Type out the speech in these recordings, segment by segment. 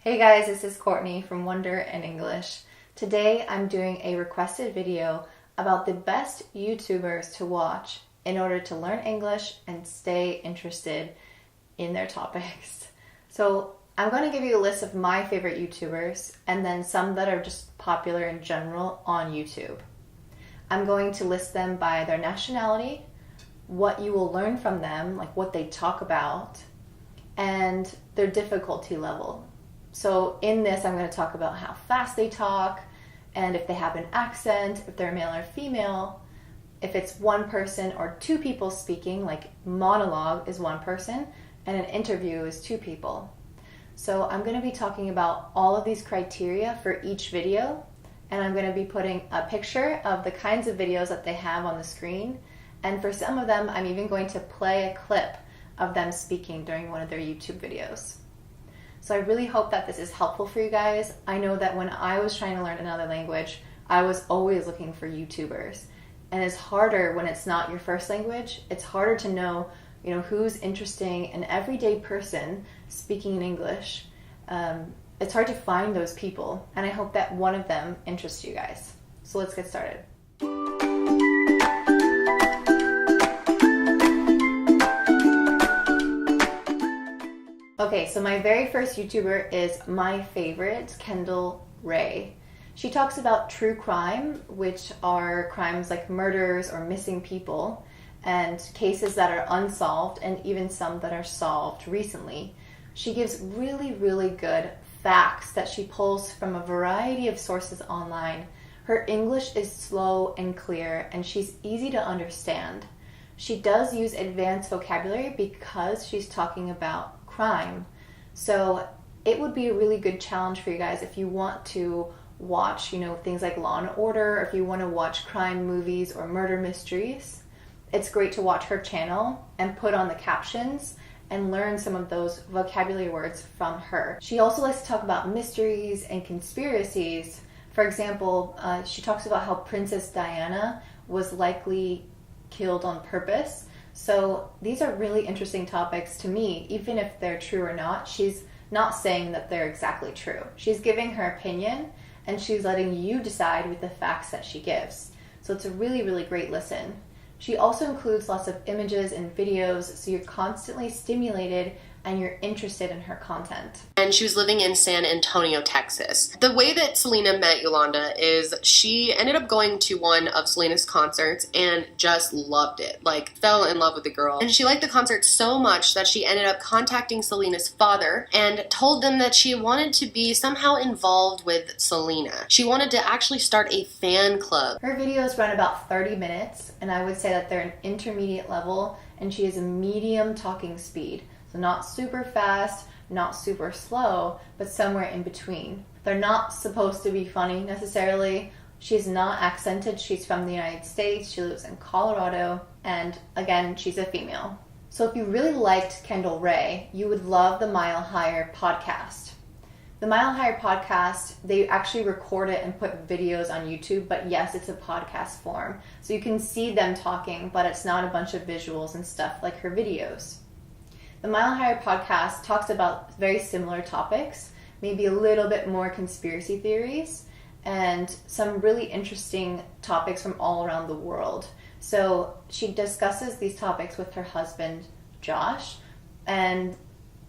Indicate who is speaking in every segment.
Speaker 1: Hey guys, this is Courtney from Wonder and English. Today I'm doing a requested video about the best YouTubers to watch in order to learn English and stay interested in their topics. So I'm going to give you a list of my favorite YouTubers and then some that are just popular in general on YouTube. I'm going to list them by their nationality, what you will learn from them, like what they talk about, and their difficulty level. So in this, I'm going to talk about how fast they talk, and if they have an accent, if they're male or female, if it's one person or two people speaking, like monologue is one person, and an interview is two people. So I'm going to be talking about all of these criteria for each video, and I'm going to be putting a picture of the kinds of videos that they have on the screen, and for some of them, I'm even going to play a clip of them speaking during one of their YouTube videos. So I really hope that this is helpful for you guys. I know that when I was trying to learn another language, I was always looking for YouTubers. And it's harder when it's not your first language. It's harder to know, who's interesting, an everyday person speaking in English. It's hard to find those people. And I hope that one of them interests you guys. So let's get started. Okay, so my very first YouTuber is my favorite, Kendall Rae. She talks about true crime, which are crimes like murders or missing people, and cases that are unsolved, and even some that are solved recently. She gives really, really good facts that she pulls from a variety of sources online. Her English is slow and clear, and she's easy to understand. She does use advanced vocabulary because she's talking about crime. So it would be a really good challenge for you guys if you want to watch, things like Law and Order, or if you want to watch crime movies or murder mysteries. It's great to watch her channel and put on the captions and learn some of those vocabulary words from her. She also likes to talk about mysteries and conspiracies. For example, she talks about how Princess Diana was likely killed on purpose. So these are really interesting topics to me, even if they're true or not. She's not saying that they're exactly true. She's giving her opinion, and she's letting you decide with the facts that she gives. So it's a really, really great listen. She also includes lots of images and videos, so you're constantly stimulated and you're interested in her content.
Speaker 2: And she was living in San Antonio, Texas. The way that Selena met Yolanda is she ended up going to one of Selena's concerts and just loved it. Fell in love with the girl. And she liked the concert so much that she ended up contacting Selena's father and told them that she wanted to be somehow involved with Selena. She wanted to actually start a fan club.
Speaker 1: Her videos run about 30 minutes, and I would say that they're an intermediate level, and she has a medium talking speed. So not super fast, not super slow, but somewhere in between. They're not supposed to be funny necessarily. She's not accented. She's from the United States. She lives in Colorado. And again, she's a female. So if you really liked Kendall Rae, you would love the Mylohyoid podcast. The Mylohyoid podcast, they actually record it and put videos on YouTube, but yes, it's a podcast form. So you can see them talking, but it's not a bunch of visuals and stuff like her videos. The Mylohyoid podcast talks about very similar topics, maybe a little bit more conspiracy theories, and some really interesting topics from all around the world. So she discusses these topics with her husband, Josh, and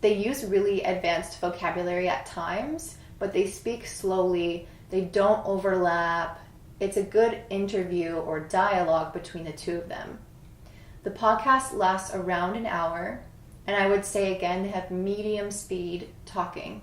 Speaker 1: they use really advanced vocabulary at times, but they speak slowly, they don't overlap. It's a good interview or dialogue between the two of them. The podcast lasts around an hour, and I would say, again, they have medium speed talking.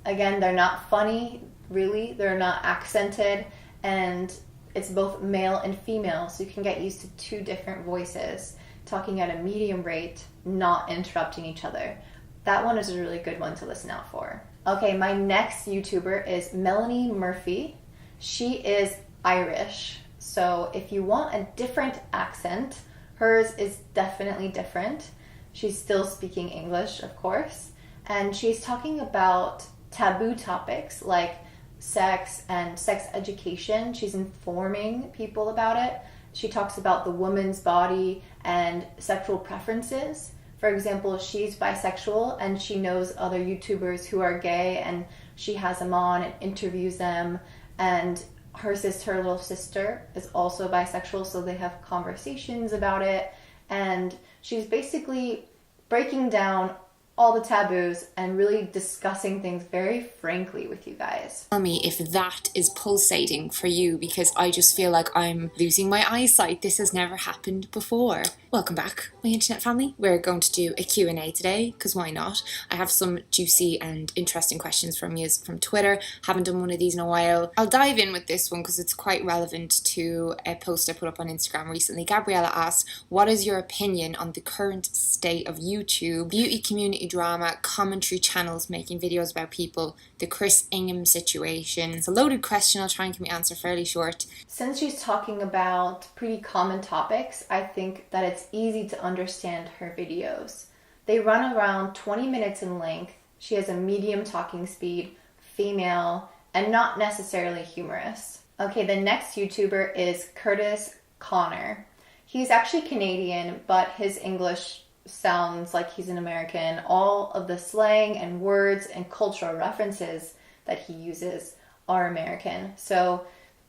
Speaker 1: Again, they're not funny, really. They're not accented. And it's both male and female, so you can get used to two different voices talking at a medium rate, not interrupting each other. That one is a really good one to listen out for. Okay, my next YouTuber is Melanie Murphy. She is Irish. So if you want a different accent, hers is definitely different. She's still speaking English, of course, and she's talking about taboo topics like sex and sex education. She's informing people about it. She talks about the woman's body and sexual preferences. For example, she's bisexual and she knows other YouTubers who are gay, and she has them on and interviews them. And her little sister, is also bisexual, so they have conversations about it. And she's basically breaking down all the taboos and really discussing things very frankly with you guys.
Speaker 3: Tell me if that is pulsating for you, because I just feel like I'm losing my eyesight. This has never happened before. Welcome back, my internet family. We're going to do a Q&A today, because why not? I have some juicy and interesting questions from you from Twitter. Haven't done one of these in a while. I'll dive in with this one because it's quite relevant to a post I put up on Instagram recently. Gabriella asked, what is your opinion on the current state of YouTube, beauty community drama, commentary channels making videos about people, the Chris Ingham situation? It's a loaded question. I'll try and keep my answer fairly short.
Speaker 1: Since she's talking about pretty common topics, I think that it's easy to understand her videos. They run around 20 minutes in length. She has a medium talking speed, female, and not necessarily humorous. Okay, the next YouTuber is Kurtis Connor. He's actually Canadian, but his English sounds like he's an American. All of the slang and words and cultural references that he uses are American. So,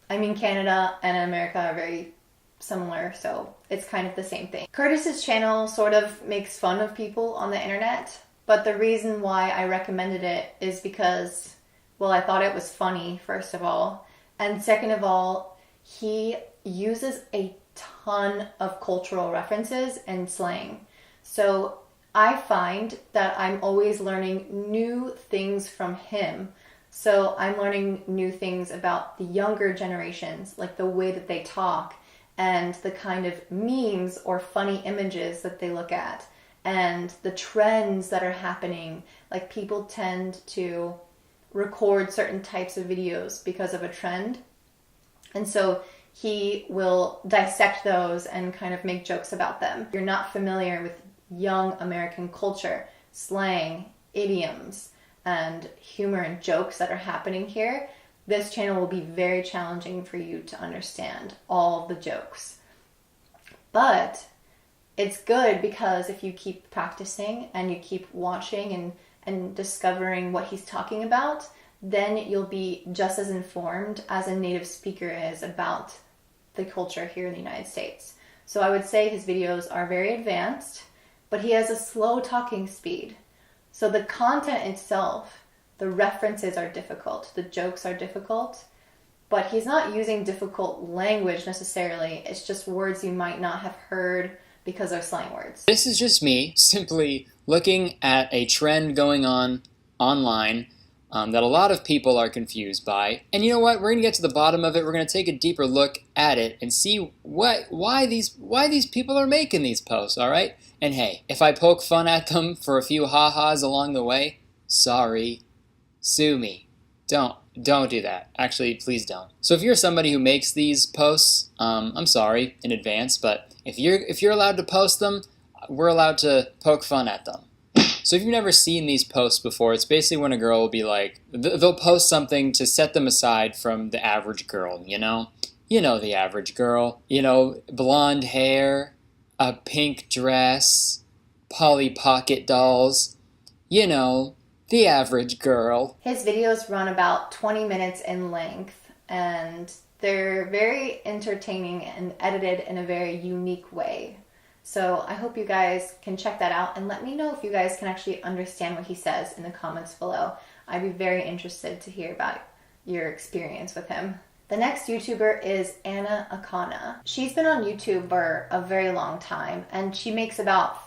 Speaker 1: I mean, Canada and America are very similar, so it's kind of the same thing. Kurtis's channel sort of makes fun of people on the internet, but the reason why I recommended it is because, well, I thought it was funny, first of all, and second of all, he uses a ton of cultural references and slang. So I find that I'm always learning new things from him. So I'm learning new things about the younger generations, like the way that they talk and the kind of memes or funny images that they look at and the trends that are happening. Like, people tend to record certain types of videos because of a trend. And so he will dissect those and kind of make jokes about them. If you're not familiar with young American culture, slang, idioms, and humor and jokes that are happening here, this channel will be very challenging for you to understand all the jokes. But it's good because if you keep practicing and you keep watching and discovering what he's talking about, then you'll be just as informed as a native speaker is about the culture here in the United States. So I would say his videos are very advanced, but he has a slow talking speed. So the content itself, the references are difficult, the jokes are difficult, but he's not using difficult language necessarily. It's just words you might not have heard because they're slang words.
Speaker 4: This is just me simply looking at a trend going on online that a lot of people are confused by. And you know what? We're going to get to the bottom of it. We're going to take a deeper look at it and see why these people are making these posts, all right? And hey, if I poke fun at them for a few ha-has along the way, sorry. Sue me. Don't do that. Actually, please don't. So if you're somebody who makes these posts, I'm sorry in advance, but if you're allowed to post them, we're allowed to poke fun at them. So if you've never seen these posts before, it's basically when a girl will be like, they'll post something to set them aside from the average girl, you know? You know the average girl. You know, blonde hair, a pink dress, Polly Pocket dolls. You know, the average girl.
Speaker 1: His videos run about 20 minutes in length, and they're very entertaining and edited in a very unique way. So I hope you guys can check that out and let me know if you guys can actually understand what he says in the comments below. I'd be very interested to hear about your experience with him. The next YouTuber is Akana. She's been on YouTube for a very long time, and she makes about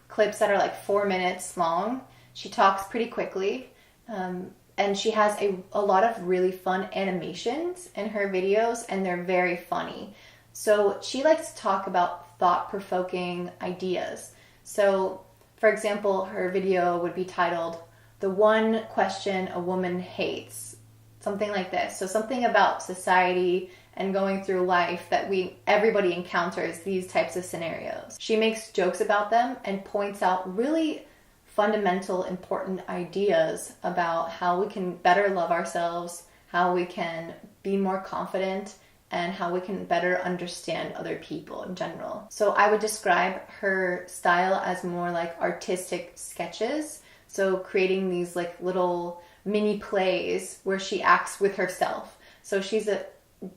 Speaker 1: clips that are like 4 minutes long. She talks pretty quickly, and she has a lot of really fun animations in her videos, and they're very funny. So she likes to talk about thought-provoking ideas. So, for example, her video would be titled, "The One Question a Woman Hates." Something like this. So something about society and going through life that everybody encounters these types of scenarios. She makes jokes about them and points out really fundamental, important ideas about how we can better love ourselves, how we can be more confident, and how we can better understand other people in general. So I would describe her style as more like artistic sketches. So creating these like little mini plays where she acts with herself. So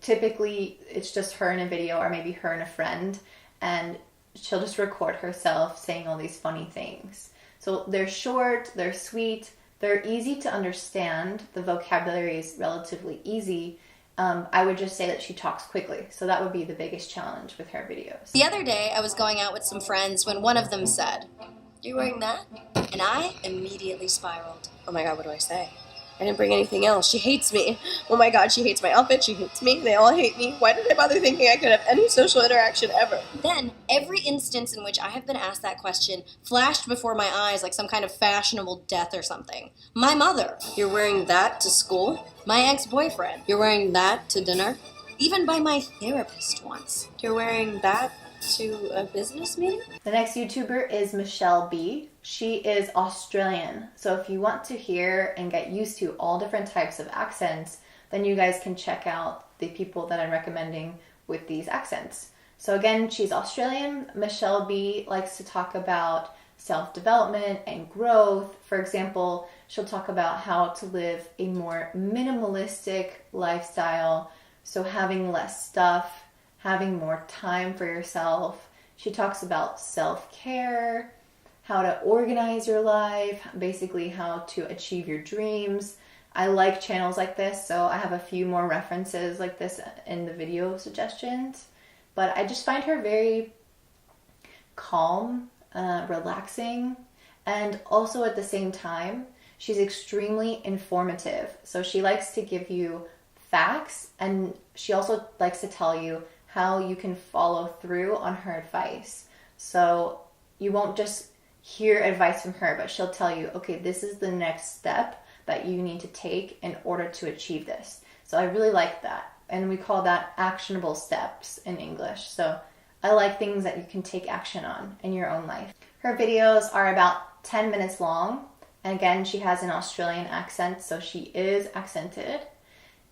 Speaker 1: typically it's just her in a video, or maybe her and a friend, and she'll just record herself saying all these funny things. So they're short, they're sweet, they're easy to understand. The vocabulary is relatively easy. I would just say that she talks quickly. So that would be the biggest challenge with her videos.
Speaker 5: The other day, I was going out with some friends when one of them said, "You're wearing that?" And I immediately spiraled. Oh my God, what do I say? I didn't bring anything else. She hates me. Oh my God, she hates my outfit. She hates me. They all hate me. Why did I bother thinking I could have any social interaction ever? Then, every instance in which I have been asked that question flashed before my eyes like some kind of fashionable death or something. My mother. "You're wearing that to school?" My ex-boyfriend. "You're wearing that to dinner?" Even by my therapist once. "You're wearing that to a business meeting?"
Speaker 1: The next YouTuber is Muchelleb. She is Australian. So if you want to hear and get used to all different types of accents, then you guys can check out the people that I'm recommending with these accents. So again, she's Australian. Muchelleb likes to talk about self-development and growth. For example, she'll talk about how to live a more minimalistic lifestyle. So having less stuff, having more time for yourself. She talks about self-care, how to organize your life, basically how to achieve your dreams. I like channels like this, so I have a few more references like this in the video suggestions. But I just find her very calm, relaxing, and also at the same time, she's extremely informative. So she likes to give you facts, and she also likes to tell you how you can follow through on her advice. So you won't just hear advice from her, but she'll tell you, okay, this is the next step that you need to take in order to achieve this. So I really like that. And we call that actionable steps in English. So I like things that you can take action on in your own life. Her videos are about 10 minutes long. And again, she has an Australian accent, so she is accented.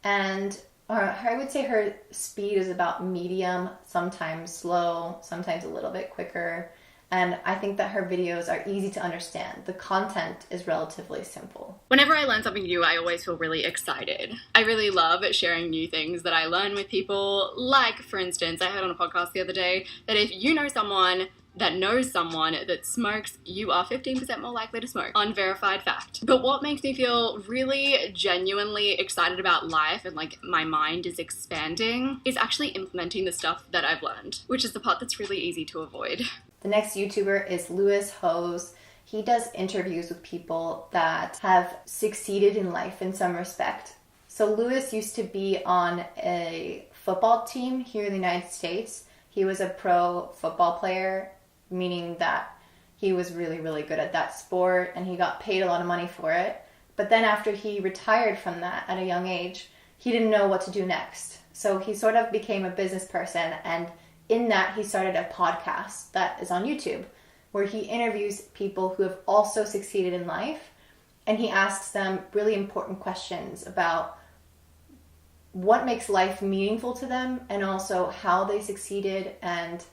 Speaker 1: And I would say her speed is about medium, sometimes slow, sometimes a little bit quicker. And I think that her videos are easy to understand. The content is relatively simple.
Speaker 6: Whenever I learn something new, I always feel really excited. I really love sharing new things that I learn with people. Like, for instance, I heard on a podcast the other day that if you know someone that knows someone that smokes, you are 15% more likely to smoke. Unverified fact. But what makes me feel really genuinely excited about life and like my mind is expanding is actually implementing the stuff that I've learned, which is the part that's really easy to avoid.
Speaker 1: The next YouTuber is Lewis Hose. He does interviews with people that have succeeded in life in some respect. So Lewis used to be on a football team here in the United States. He was a pro football player, meaning that he was really, really good at that sport and he got paid a lot of money for it. But then after he retired from that at a young age, he didn't know what to do next. So he sort of became a business person, and in that he started a podcast that is on YouTube where he interviews people who have also succeeded in life, and he asks them really important questions about what makes life meaningful to them and also how they succeeded and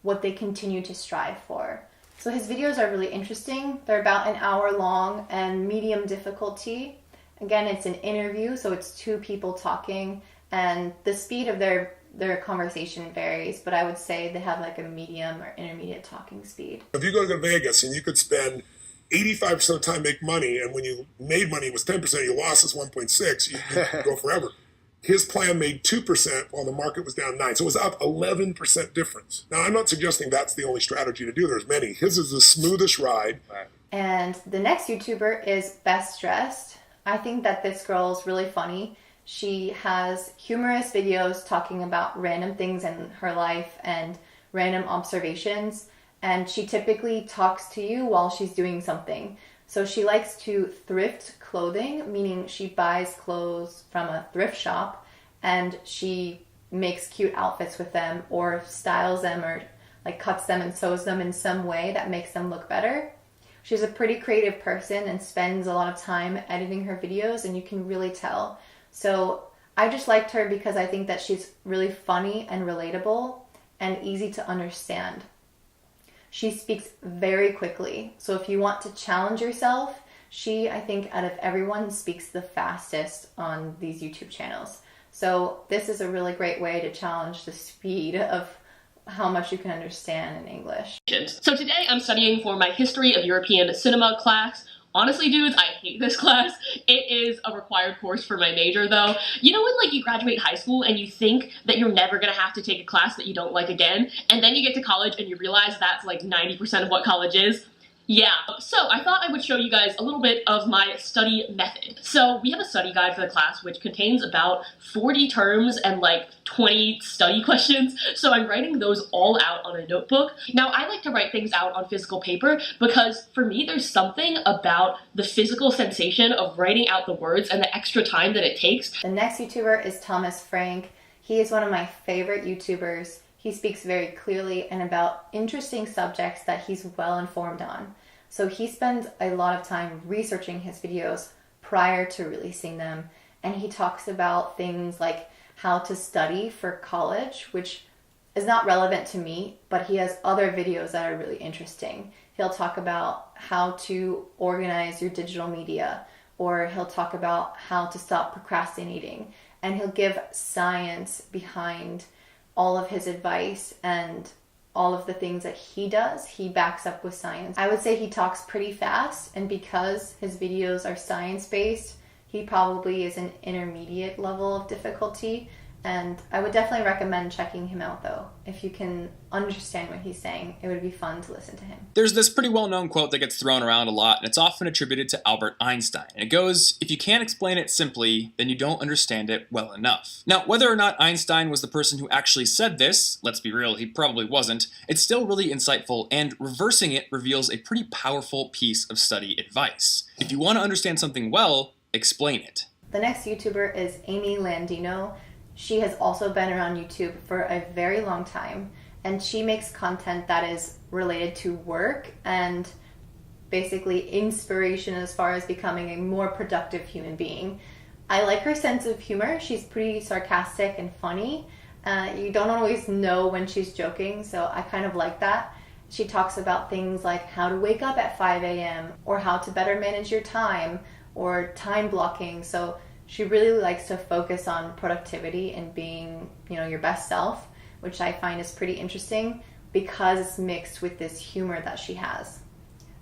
Speaker 1: what they continue to strive for. So his videos are really interesting. They're about an hour long and medium difficulty. Again, it's an interview, so it's two people talking, and the speed of their conversation varies, but I would say they have like a medium or intermediate talking speed.
Speaker 7: If you go to Vegas and you could spend 85% of the time make money, and when you made money it was 10%, your loss is 1.6, you could go forever. His plan made 2% while the market was down 9%. So it was up 11% difference. Now, I'm not suggesting that's the only strategy to do. There's many. His is the smoothest ride.
Speaker 1: And the next YouTuber is Bestdressed. I think that this girl is really funny. She has humorous videos talking about random things in her life and random observations. And she typically talks to you while she's doing something. So she likes to thrift clothing, meaning she buys clothes from a thrift shop and she makes cute outfits with them or styles them or like cuts them and sews them in some way that makes them look better. She's a pretty creative person and spends a lot of time editing her videos, and you can really tell. So I just liked her because I think that she's really funny and relatable and easy to understand. She speaks very quickly. So if you want to challenge yourself, She, I think, out of everyone, speaks the fastest on these YouTube channels. So this is a really great way to challenge the speed of how much you can understand in English.
Speaker 8: So today I'm studying for my History of European Cinema class. Honestly, dudes, I hate this class. It is a required course for my major, though. You know when, like, you graduate high school and you think that you're never gonna have to take a class that you don't like again, and then you get to college and you realize that's, like, 90% of what college is? Yeah, so I thought I would show you guys a little bit of my study method. So we have a study guide for the class which contains about 40 terms and like 20 study questions. So I'm writing those all out on a notebook. Now I like to write things out on physical paper because for me there's something about the physical sensation of writing out the words and the extra time that it takes.
Speaker 1: The next YouTuber is Thomas Frank. He is one of my favorite YouTubers. He speaks very clearly and about interesting subjects that he's well informed on. So he spends a lot of time researching his videos prior to releasing them. And he talks about things like how to study for college, which is not relevant to me, but he has other videos that are really interesting. He'll talk about how to organize your digital media, or he'll talk about how to stop procrastinating. And he'll give science behind all of his advice, and all of the things that he does, he backs up with science. I would say he talks pretty fast, and because his videos are science-based, he probably is an intermediate level of difficulty. And I would definitely recommend checking him out, though. If you can understand what he's saying, it would be fun to listen to him.
Speaker 9: There's this pretty well-known quote that gets thrown around a lot, and it's often attributed to Albert Einstein. And it goes, if you can't explain it simply, then you don't understand it well enough. Now, whether or not Einstein was the person who actually said this, let's be real, he probably wasn't, it's still really insightful, and reversing it reveals a pretty powerful piece of study advice. If you want to understand something well, explain it.
Speaker 1: The next YouTuber is Amy Landino. She has also been around YouTube for a very long time, and she makes content that is related to work and basically inspiration as far as becoming a more productive human being. I like her sense of humor. She's pretty sarcastic and funny. You don't always know when she's joking, so I kind of like that. She talks about things like how to wake up at 5 a.m. or how to better manage your time or time blocking. So she really likes to focus on productivity and being, your best self, which I find is pretty interesting because it's mixed with this humor that she has.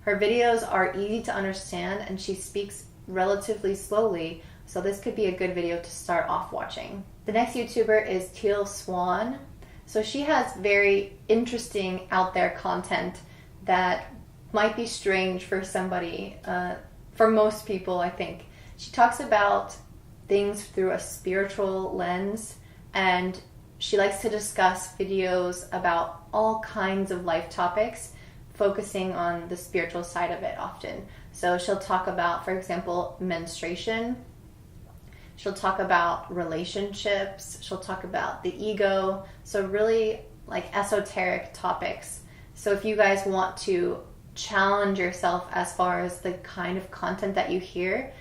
Speaker 1: Her videos are easy to understand and she speaks relatively slowly, so this could be a good video to start off watching. The next YouTuber is Teal Swan. So she has very interesting out there content that might be strange for somebody, for most people, I think. She talks about things through a spiritual lens, and she likes to discuss videos about all kinds of life topics, focusing on the spiritual side of it often. So she'll talk about, for example, menstruation. She'll talk about relationships. She'll talk about the ego. So really like esoteric topics. So if you guys want to challenge yourself as far as the kind of content that you hear,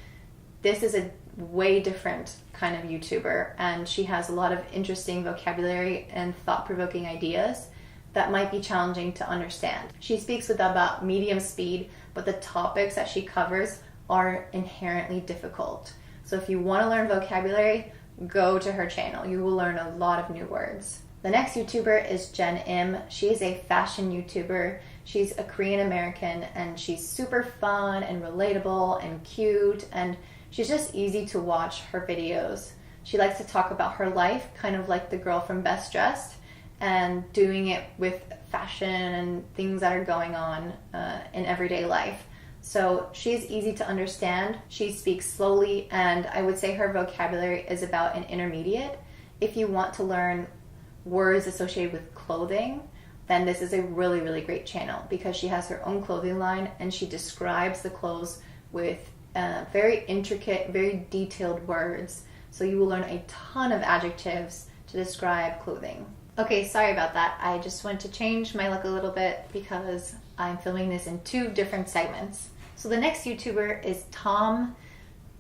Speaker 1: this is a way different kind of YouTuber, and she has a lot of interesting vocabulary and thought-provoking ideas that might be challenging to understand. She speaks with about medium speed, but the topics that she covers are inherently difficult. So if you want to learn vocabulary, go to her channel. You will learn a lot of new words. The next YouTuber is Jen Im. She is a fashion YouTuber. She's a Korean American, and she's super fun and relatable and cute, and she's just easy to watch her videos. She likes to talk about her life, kind of like the girl from Bestdressed, and doing it with fashion and things that are going on in everyday life. So she's easy to understand. She speaks slowly, and I would say her vocabulary is about an intermediate. If you want to learn words associated with clothing, then this is a really, really great channel because she has her own clothing line and she describes the clothes with very intricate, very detailed words. So you will learn a ton of adjectives to describe clothing. Okay, sorry about that. I just wanted to change my look a little bit because I'm filming this in 2 different segments. So the next YouTuber is Tom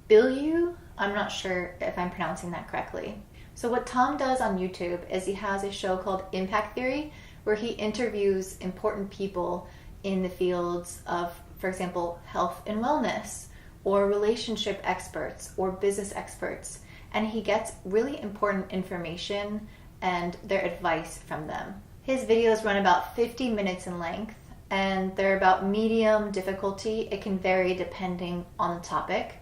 Speaker 1: Bilyeu. I'm not sure if I'm pronouncing that correctly. So what Tom does on YouTube is he has a show called Impact Theory, where he interviews important people in the fields of, for example, health and wellness, or relationship experts or business experts, and he gets really important information and their advice from them. His videos run about 50 minutes in length, and they're about medium difficulty. It can vary depending on the topic.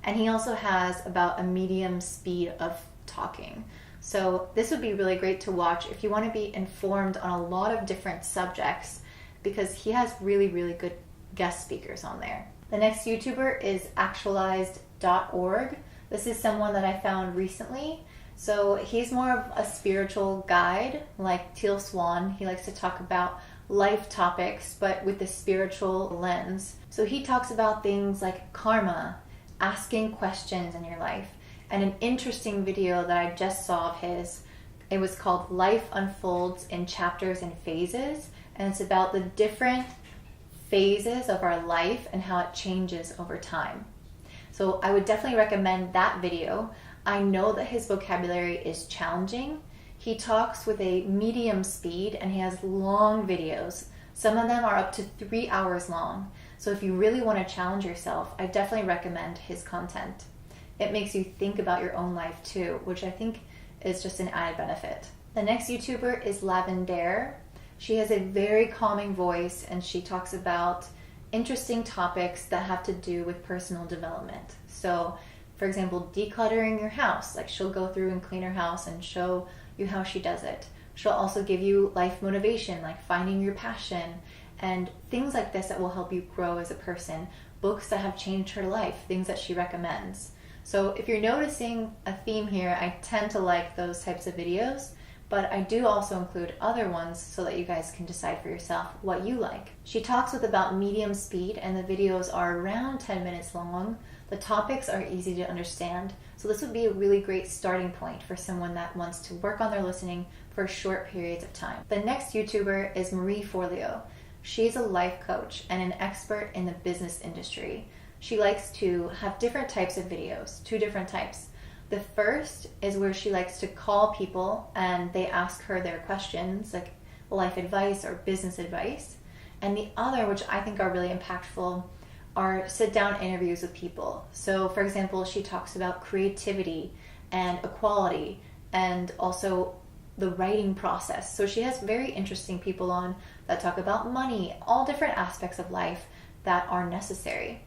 Speaker 1: And he also has about a medium speed of talking. So this would be really great to watch if you want to be informed on a lot of different subjects, because he has really, really good guest speakers on there. The next YouTuber is Actualized.org. This is someone that I found recently. So he's more of a spiritual guide, like Teal Swan. He likes to talk about life topics, but with the spiritual lens. So he talks about things like karma, asking questions in your life. And an interesting video that I just saw of his, it was called Life Unfolds in Chapters and Phases. And it's about the different phases of our life and how it changes over time. So I would definitely recommend that video. I know that his vocabulary is challenging. He talks with a medium speed and he has long videos. Some of them are up to 3 hours long. So if you really want to challenge yourself, I definitely recommend his content. It makes you think about your own life too, which I think is just an added benefit. The next YouTuber is Lavender. She has a very calming voice and she talks about interesting topics that have to do with personal development. So, for example, decluttering your house. Like, she'll go through and clean her house and show you how she does it. She'll also give you life motivation, like finding your passion and things like this that will help you grow as a person. Books that have changed her life, things that she recommends. So if you're noticing a theme here, I tend to like those types of videos, but I do also include other ones so that you guys can decide for yourself what you like. She talks with about medium speed and the videos are around 10 minutes long. The topics are easy to understand, so this would be a really great starting point for someone that wants to work on their listening for short periods of time. The next YouTuber is Marie Forleo. She's a life coach and an expert in the business industry. She likes to have different types of videos, 2 different types. The first is where she likes to call people and they ask her their questions, like life advice or business advice. And the other, which I think are really impactful, are sit-down interviews with people. So, for example, she talks about creativity and equality and also the writing process. So she has very interesting people on that talk about money, all different aspects of life that are necessary.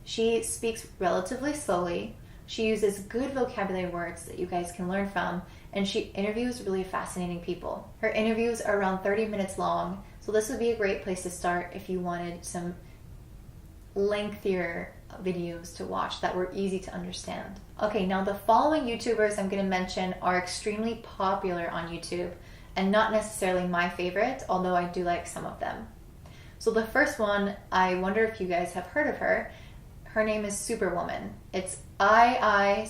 Speaker 1: She speaks relatively slowly. She uses good vocabulary words that you guys can learn from, and she interviews really fascinating people. Her interviews are around 30 minutes long, so this would be a great place to start if you wanted some lengthier videos to watch that were easy to understand. Okay, now the following YouTubers I'm going to mention are extremely popular on YouTube and not necessarily my favorite, although I do like some of them. So the first one, I wonder if you guys have heard of her. Her name is Superwoman. It's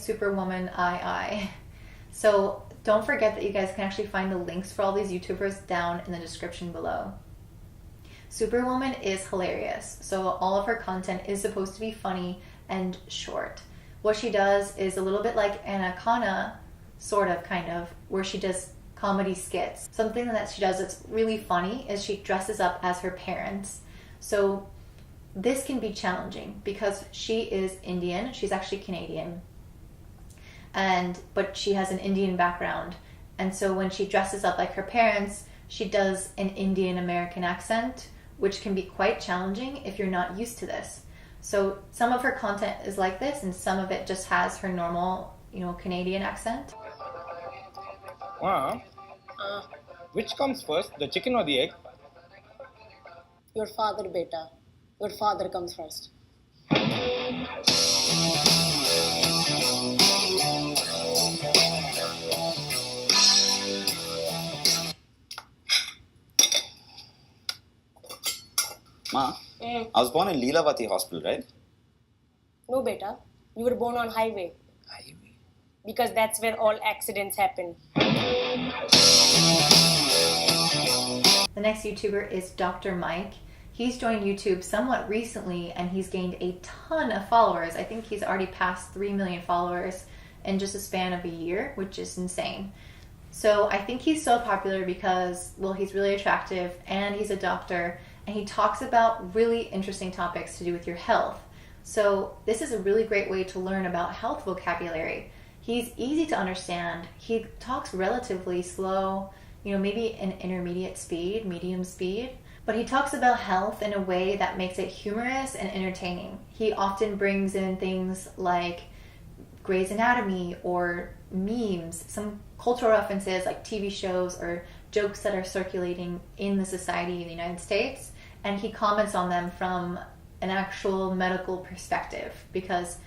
Speaker 1: Superwoman II. So don't forget that you guys can actually find the links for all these YouTubers down in the description below. Superwoman is hilarious. So all of her content is supposed to be funny and short. What she does is a little bit like an Akana, sort of, kind of, where she does comedy skits. Something that she does that's really funny is she dresses up as her parents. So this can be challenging because she is Indian. She's actually Canadian. But she has an Indian background. And so when she dresses up like her parents, she does an Indian American accent, which can be quite challenging if you're not used to this. So some of her content is like this, and some of it just has her normal, Canadian accent.
Speaker 10: Which comes first, the chicken or the egg?
Speaker 5: Your father, beta. Your father comes first.
Speaker 10: Ma, I was born in Leelavati Hospital, right?
Speaker 5: No, beta. You were born on highway.
Speaker 10: Highway?
Speaker 5: Because that's where all accidents happen.
Speaker 1: The next YouTuber is Dr. Mike. He's joined YouTube somewhat recently and he's gained a ton of followers. I think he's already passed 3 million followers in just a span of a year, which is insane. So I think he's so popular because, well, he's really attractive and he's a doctor and he talks about really interesting topics to do with your health. So this is a really great way to learn about health vocabulary. He's easy to understand. He talks relatively slow, maybe an intermediate speed, medium speed, but he talks about health in a way that makes it humorous and entertaining. He often brings in things like Grey's Anatomy or memes, some cultural references like TV shows or jokes that are circulating in the society in the United States, and he comments on them from an actual medical perspective because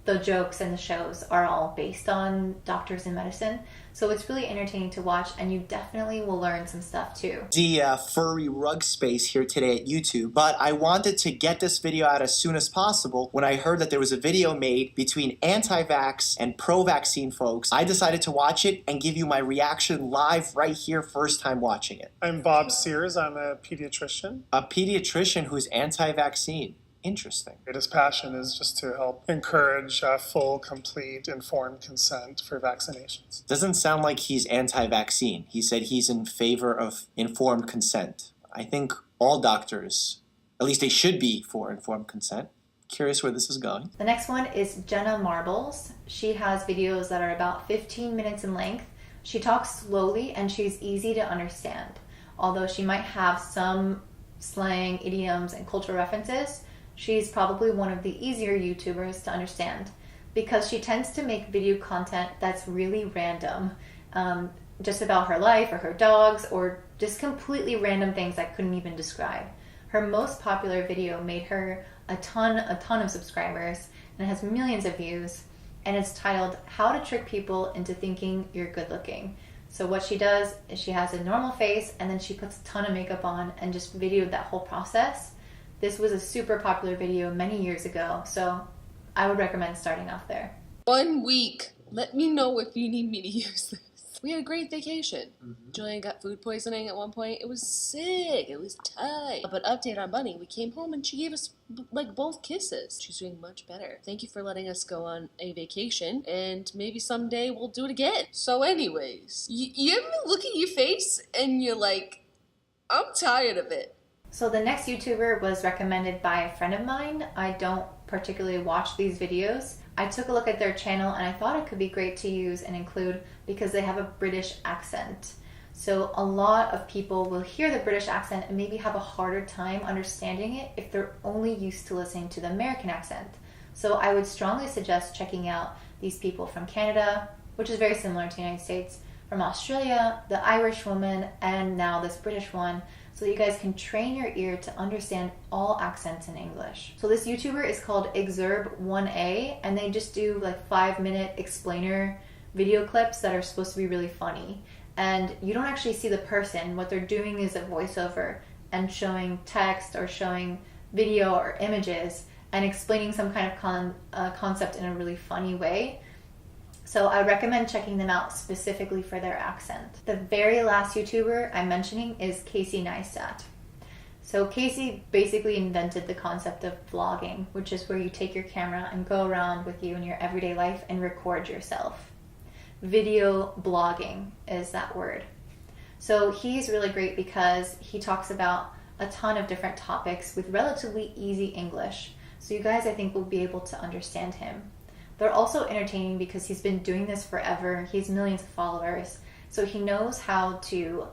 Speaker 1: the jokes and the shows are all based on doctors and medicine. So it's really entertaining to watch, and you definitely will learn some stuff too.
Speaker 11: The furry rug space here today at YouTube, but I wanted to get this video out as soon as possible. When I heard that there was a video made between anti-vax and pro-vaccine folks, I decided to watch it and give you my reaction live right here, first time watching it.
Speaker 12: I'm Bob Sears. I'm a pediatrician.
Speaker 11: A pediatrician who's anti-vaccine. Interesting.
Speaker 12: His passion is just to help encourage full, complete, informed consent for vaccinations.
Speaker 11: Doesn't sound like he's anti-vaccine. He said he's in favor of informed consent. I think all doctors, at least they should be for informed consent. Curious where this is going.
Speaker 1: The next one is Jenna Marble's. She has videos that are about 15 minutes in length. She talks slowly and she's easy to understand. Although she might have some slang, idioms, and cultural references, she's probably one of the easier YouTubers to understand because she tends to make video content that's really random, just about her life or her dogs or just completely random things I couldn't even describe. Her most popular video made her a ton of subscribers and it has millions of views, and it's titled How to Trick People into Thinking You're Good Looking. So what she does is she has a normal face and then she puts a ton of makeup on and just videoed that whole process. This was a super popular video many years ago, so I would recommend starting off there.
Speaker 2: 1 week. Let me know if you need me to use this. We had a great vacation. Julian got food poisoning at one point. It was sick. It was tight. But update on Bunny. We came home and she gave us both kisses. She's doing much better. Thank you for letting us go on a vacation, and maybe someday we'll do it again. So anyways, you ever look at your face and you're like, I'm tired of it.
Speaker 1: So the next YouTuber was recommended by a friend of mine. I don't particularly watch these videos. I took a look at their channel and I thought it could be great to use and include because they have a British accent. So a lot of people will hear the British accent and maybe have a harder time understanding it if they're only used to listening to the American accent. So I would strongly suggest checking out these people from Canada, which is very similar to the United States, from Australia, the Irish woman, and now this British one, so that you guys can train your ear to understand all accents in English. So this YouTuber is called Exurb1A, and they just do 5-minute explainer video clips that are supposed to be really funny. And you don't actually see the person. What they're doing is a voiceover and showing text or showing video or images and explaining some kind of concept in a really funny way. So I recommend checking them out specifically for their accent. The very last YouTuber I'm mentioning is Casey Neistat. So Casey basically invented the concept of vlogging, which is where you take your camera and go around with you in your everyday life and record yourself. Video blogging is that word. So he's really great because he talks about a ton of different topics with relatively easy English. So you guys, I think, will be able to understand him. They're also entertaining because he's been doing this forever. He has millions of followers. So he knows how to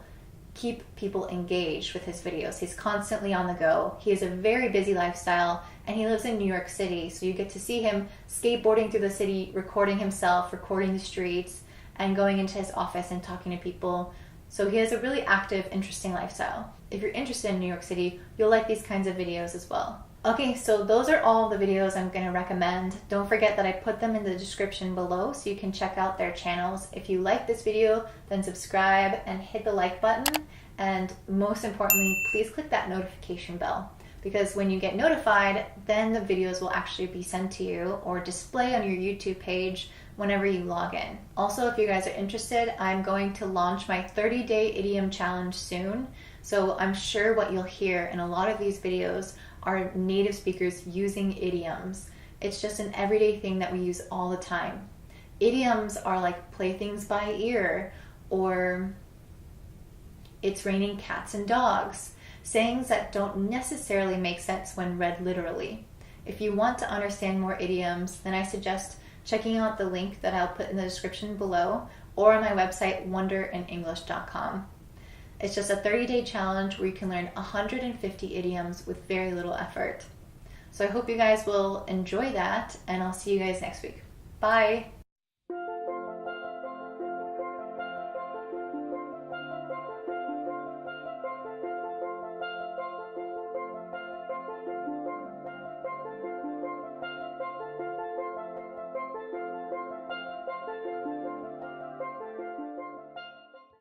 Speaker 1: keep people engaged with his videos. He's constantly on the go. He has a very busy lifestyle and he lives in New York City. So you get to see him skateboarding through the city, recording himself, recording the streets, and going into his office and talking to people. So he has a really active, interesting lifestyle. If you're interested in New York City, you'll like these kinds of videos as well. Okay, so those are all the videos I'm going to recommend. Don't forget that I put them in the description below so you can check out their channels. If you like this video, then subscribe and hit the like button. And most importantly, please click that notification bell, because when you get notified, then the videos will actually be sent to you or display on your YouTube page whenever you log in. Also, if you guys are interested, I'm going to launch my 30-day idiom challenge soon. So I'm sure what you'll hear in a lot of these videos are native speakers using idioms. It's just an everyday thing that we use all the time. Idioms are like playthings by ear, or it's raining cats and dogs, sayings that don't necessarily make sense when read literally. If you want to understand more idioms, then I suggest checking out the link that I'll put in the description below or on my website, wonderinenglish.com. It's just a 30-day challenge where you can learn 150 idioms with very little effort. So I hope you guys will enjoy that, and I'll see you guys next week. Bye!